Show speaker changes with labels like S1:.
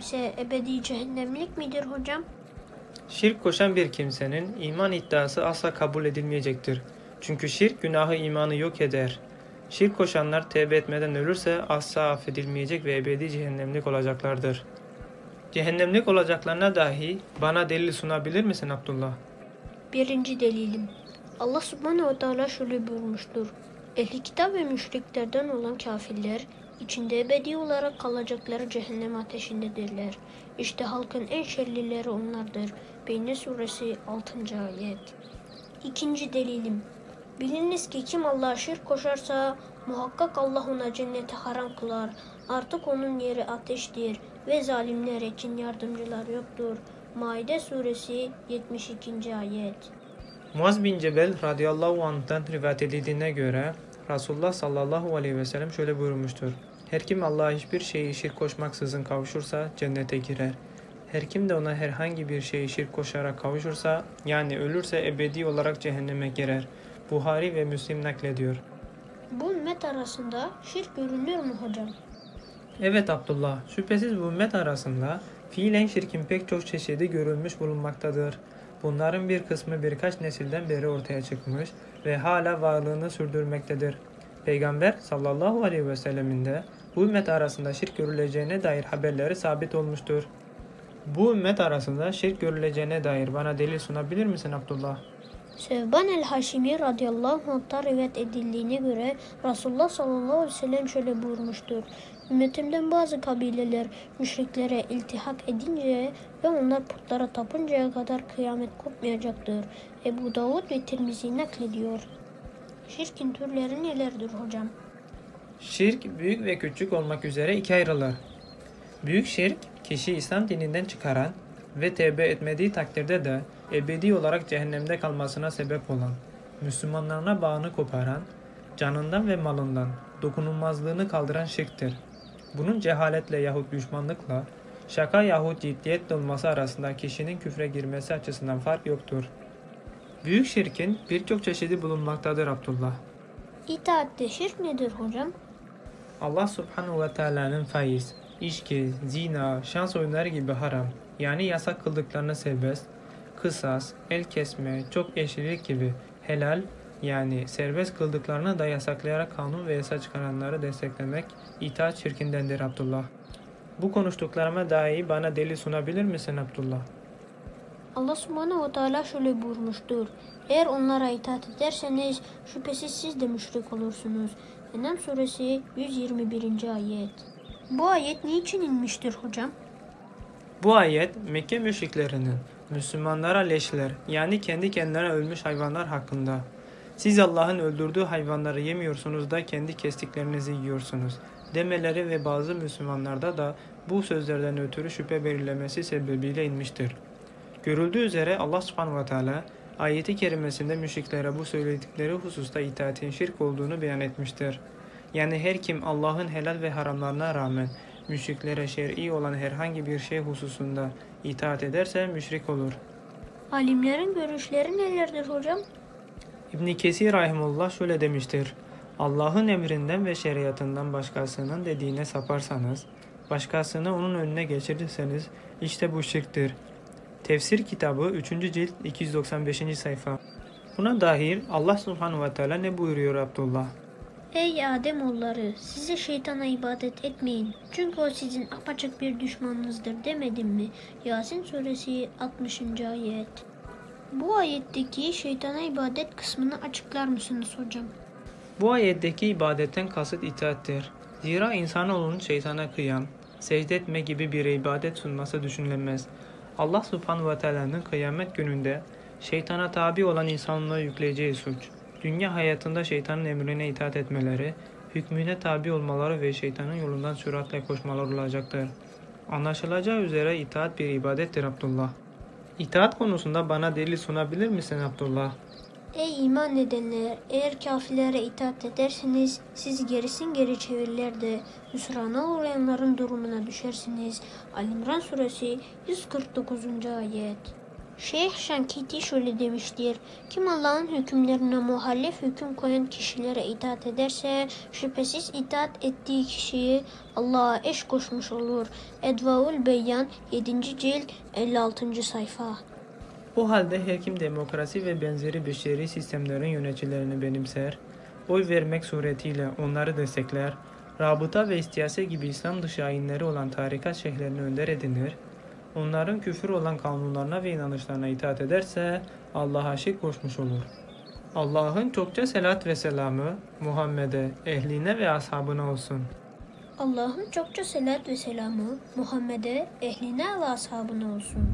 S1: ise ebedi cehennemlik midir hocam?
S2: Şirk koşan bir kimsenin iman iddiası asla kabul edilmeyecektir. Çünkü şirk günahı imanı yok eder. Şirk koşanlar tevbe etmeden ölürse asla affedilmeyecek ve ebedi cehennemlik olacaklardır. Cehennemlik olacaklarına dahi bana delil sunabilir misin Abdullah?
S1: Birinci delilim. Allah subhanehu ve teala şöyle buyurmuştur. Ehli kitap ve müşriklerden olan kafirler içinde ebedi olarak kalacakları cehennem ateşindedirler. İşte halkın en şerlileri onlardır. Beyyine suresi 6. ayet. İkinci delilim. Biliniz ki kim Allah'a şirk koşarsa muhakkak Allah ona cenneti haram kılar. Artık onun yeri ateştir ve zalimler için yardımcılar yoktur. Maide suresi 72. ayet.
S2: Muaz bin Cebel radıyallahu anh'tan rivayet edildiğine göre Resulullah sallallahu aleyhi ve sellem şöyle buyurmuştur. Her kim Allah'a hiçbir şeyi şirk koşmaksızın kavuşursa cennete girer. Her kim de ona herhangi bir şeyi şirk koşarak kavuşursa yani ölürse ebedi olarak cehenneme girer. Buhari ve Müslim naklediyor.
S1: Bu ümmet arasında şirk görülür mü hocam?
S2: Evet Abdullah, şüphesiz bu ümmet arasında fiilen şirkin pek çok çeşidi görülmüş bulunmaktadır. Bunların bir kısmı birkaç nesilden beri ortaya çıkmış ve hala varlığını sürdürmektedir. Peygamber sallallahu aleyhi ve sellemin de bu ümmet arasında şirk görüleceğine dair haberleri sabit olmuştur. Bu ümmet arasında şirk görüleceğine dair bana delil sunabilir misin Abdullah?
S1: Sevban el-Haşimi radıyallahu anh'ta rivayet edildiğine göre Resulullah sallallahu aleyhi ve sellem şöyle buyurmuştur. Ümmetimden bazı kabileler müşriklere iltihak edince ve onlar putlara tapıncaya kadar kıyamet kopmayacaktır. Ebu Davud ve Tirmizi naklediyor. Şirkin türleri nelerdir hocam?
S2: Şirk büyük ve küçük olmak üzere ikiye ayrılır. Büyük şirk kişi İslam dininden çıkaran ve tevbe etmediği takdirde de ebedi olarak cehennemde kalmasına sebep olan, Müslümanlarına bağını koparan, canından ve malından dokunulmazlığını kaldıran şirktir. Bunun cehaletle yahut düşmanlıkla, şaka yahut ciddiyetle olması arasında kişinin küfre girmesi açısından fark yoktur. Büyük şirkin birçok çeşidi bulunmaktadır Abdullah.
S1: İtaatte şirk nedir hocam?
S2: Allah subhanahu ve teala'nın faiz, içki, zina, şans oyunları gibi haram, yani yasak kıldıklarını serbest, kısas, el kesme, çok eşlilik gibi helal, yani serbest kıldıklarını da yasaklayarak kanun ve yasa çıkaranları desteklemek itaat şirkindendir Abdullah. Bu konuştuklarıma dair bana delil sunabilir misin Abdullah?
S1: Allah subhanehu ve teala şöyle buyurmuştur. Eğer onlara itaat ederseniz şüphesiz siz de müşrik olursunuz. Enam suresi 121. ayet. Bu ayet niçin inmiştir hocam?
S2: Bu ayet Mekke müşriklerinin Müslümanlara leşler yani kendi kendilerine ölmüş hayvanlar hakkında. Siz Allah'ın öldürdüğü hayvanları yemiyorsunuz da kendi kestiklerinizi yiyorsunuz demeleri ve bazı Müslümanlarda da bu sözlerden ötürü şüphe belirlemesi sebebiyle inmiştir. Görüldüğü üzere Allah subhanahu ve teala ayeti kerimesinde müşriklere bu söyledikleri hususta itaatin şirk olduğunu beyan etmiştir. Yani her kim Allah'ın helal ve haramlarına rağmen müşriklere şer'i olan herhangi bir şey hususunda itaat ederse müşrik olur.
S1: Alimlerin görüşleri nelerdir hocam?
S2: İbn Kesir rahimullah şöyle demiştir. Allah'ın emrinden ve şeriatından başkasının dediğine saparsanız, başkasını onun önüne geçirirseniz işte bu şirktir. Tefsir kitabı 3. cilt 295. sayfa. Buna dair Allah subhanahu ve teala ne buyuruyor Abdullah?
S1: Ey Ademoğulları, size şeytana ibadet etmeyin. Çünkü o sizin apaçık bir düşmanınızdır demedim mi? Yasin suresi 60. ayet. Bu ayetteki şeytana ibadet kısmını açıklar mısınız hocam?
S2: Bu ayetteki ibadetten kasıt itaattir. Zira insanoğlunun şeytana kıyan, secde etme gibi bir ibadet sunması düşünülemez. Allah subhanahu ve teala'nın kıyamet gününde şeytana tabi olan insanlığa yükleyeceği suç, dünya hayatında şeytanın emrine itaat etmeleri, hükmüne tabi olmaları ve şeytanın yolundan süratle koşmaları olacaktır. Anlaşılacağı üzere itaat bir ibadettir Abdullah. İtaat konusunda bana delil sunabilir misin Abdullah?
S1: Ey iman edenler, eğer kafirlere itaat ederseniz sizi gerisin geri çevirirler de hüsrana uğrayanların durumuna düşersiniz. Ali İmran suresi 149. ayet. Şeyh Şankiti şöyle demiştir. Kim Allah'ın hükümlerine muhalif hüküm koyan kişilere itaat ederse şüphesiz itaat ettiği kişiyi Allah'a eş koşmuş olur. Edvaul Beyan 7. cilt 56. sayfa.
S2: O halde her kim demokrasi ve benzeri beşeri sistemlerin yöneticilerini benimser, oy vermek suretiyle onları destekler, rabıta ve istiyase gibi İslam dışı ayinleri olan tarikat şeyhlerini önder edinir, onların küfür olan kanunlarına ve inanışlarına itaat ederse Allah'a şirk koşmuş olur. Allah'ın çokça selat ve selamı Muhammed'e, ehline ve ashabına olsun.
S1: Allah'ın çokça selat ve selamı Muhammed'e, ehline ve ashabına olsun.